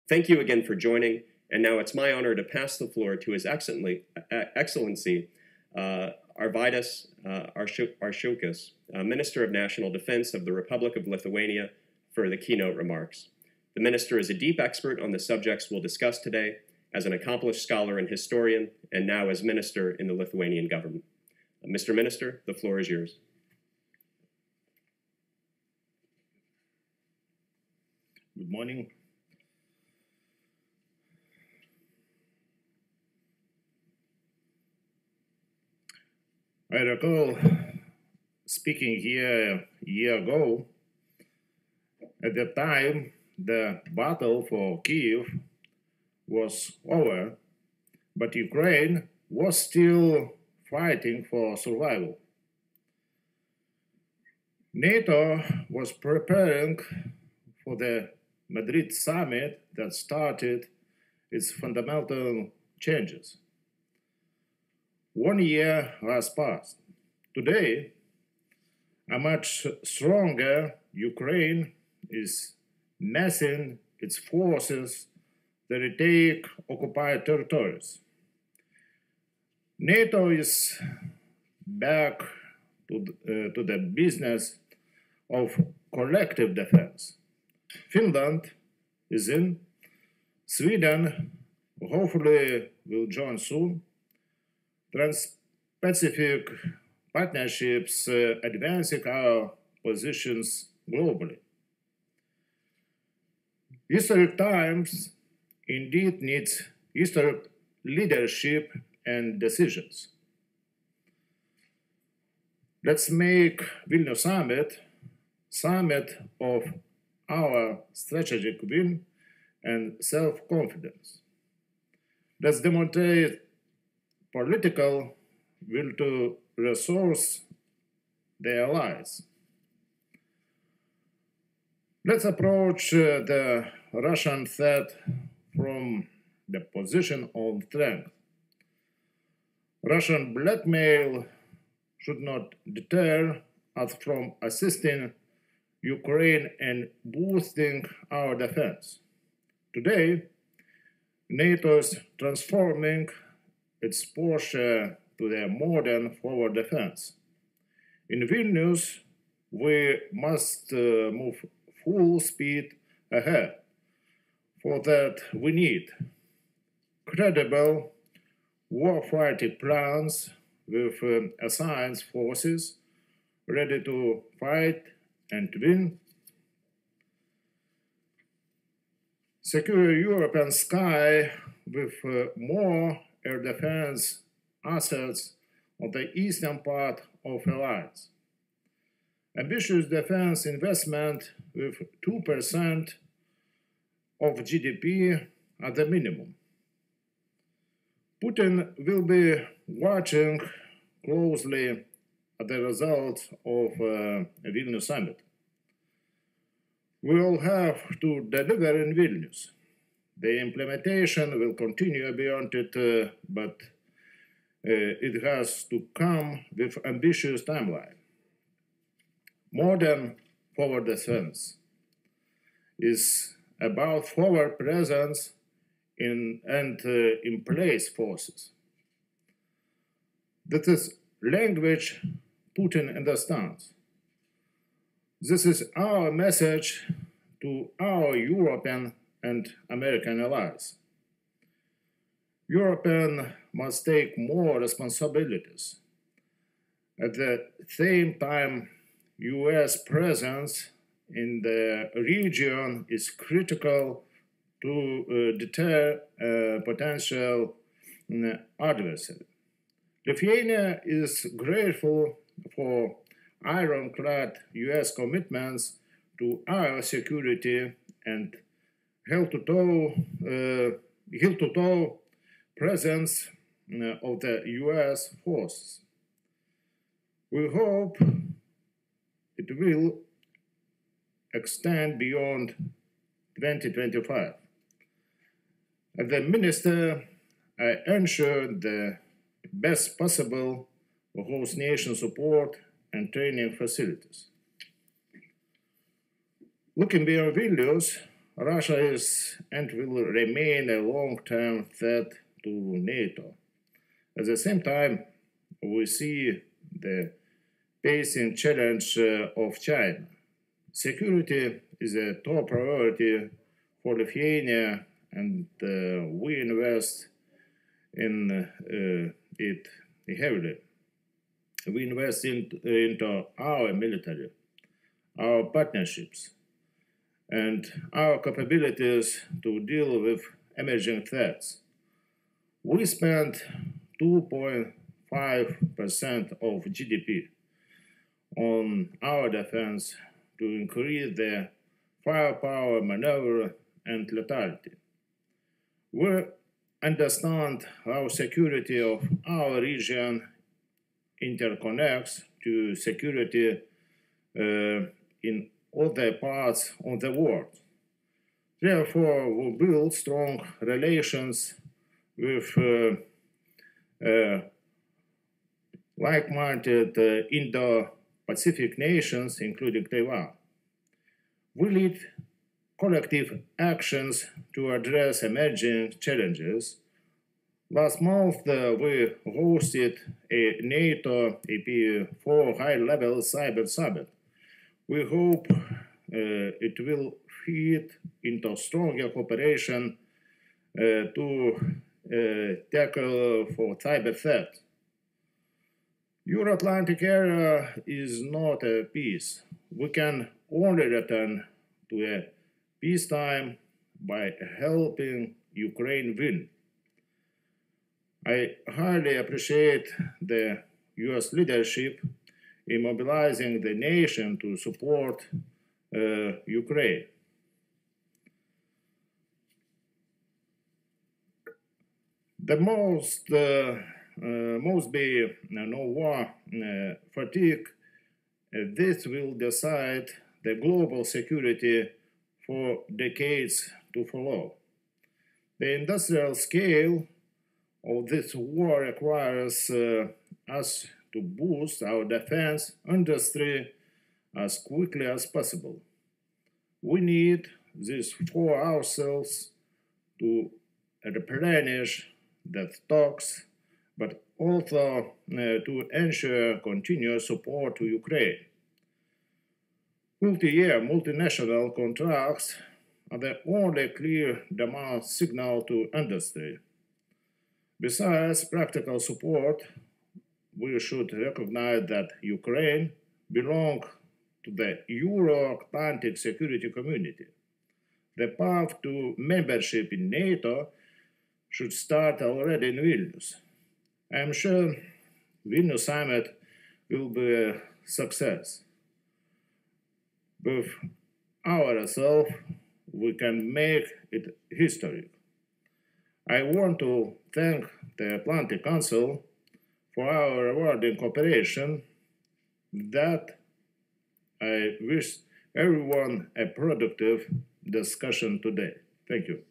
Thank you again for joining, and now it's my honor to pass the floor to His Excellency, Arvydas Aršiukas, Minister of National Defense of the Republic of Lithuania, for the keynote remarks. The Minister is a deep expert on the subjects we'll discuss today, as an accomplished scholar and historian, and now as Minister in the Lithuanian government. Mr. Minister, the floor is yours. Good morning. I recall speaking here a year ago. At the time, the battle for Kiev was over, but Ukraine was still fighting for survival. NATO was preparing for the Madrid summit that started its fundamental changes. 1 year has passed. Today, a much stronger Ukraine is massing its forces to retake occupied territories. NATO is back to the business of collective defense. Finland is in. Sweden hopefully will join soon. Trans-Pacific partnerships advancing our positions globally. Historic times indeed needs historic leadership and decisions. Let's make Vilnius summit of our strategic will and self-confidence. Let's demonstrate political will to resource the allies. Let's approach the Russian threat from the position of strength. Russian blackmail should not deter us from assisting Ukraine and boosting our defense. Today, NATO is transforming its posture to the modern forward defense. In Vilnius, we must move full speed ahead. For that, we need credible warfighting plans with assigned forces ready to fight and win, secure European sky with more air defense assets on the eastern part of the alliance, ambitious defense investment with 2% of GDP at the minimum. Putin will be watching closely at the results of the Vilnius summit. We will have to deliver in Vilnius. The implementation will continue beyond it, but it has to come with ambitious timeline. Modern forward defense is about forward presence in place forces. That is language Putin understands. This is our message to our European and American allies. Europe must take more responsibilities. At the same time, US presence in the region is critical to deter a potential adversary. Lithuania is grateful for ironclad US commitments to our security and heel-to-toe presence of the US forces. We hope it will extend beyond 2025. As the minister, I ensure the best possible host nation support and training facilities. Looking beyond Vilnius, Russia is and will remain a long-term threat to NATO. At the same time, we see the pacing challenge of China. Security is a top priority for Lithuania, and we invest in it heavily. We invest into our military, our partnerships, and our capabilities to deal with emerging threats. We spend 2.5% of GDP on our defense to increase the firepower, maneuver, and lethality. We understand how security of our region interconnects to security in other parts of the world. Therefore, we build strong relations with like-minded Indo-Pacific nations, including Taiwan. We lead collective actions to address emerging challenges. Last month, we hosted a NATO AP4 high-level cyber summit. We hope it will feed into stronger cooperation to tackle for cyber threat. Euro-Atlantic area is not a peace. We can only return to a peacetime by helping Ukraine win. I highly appreciate the US leadership in mobilizing the nation to support Ukraine. The most be no war fatigue. This will decide the global security for decades to follow. The industrial scale of this war requires us to boost our defense industry as quickly as possible. We need this for ourselves to replenish the stocks, but also to ensure continuous support to Ukraine. Multi-year, multinational contracts are the only clear demand signal to industry. Besides practical support, we should recognize that Ukraine belongs to the Euro-Atlantic security community. The path to membership in NATO should start already in Vilnius. I am sure Vilnius summit will be a success. With our resolve, we can make it historic. I want to thank the Atlantic Council for our rewarding cooperation. That I wish everyone a productive discussion today. Thank you.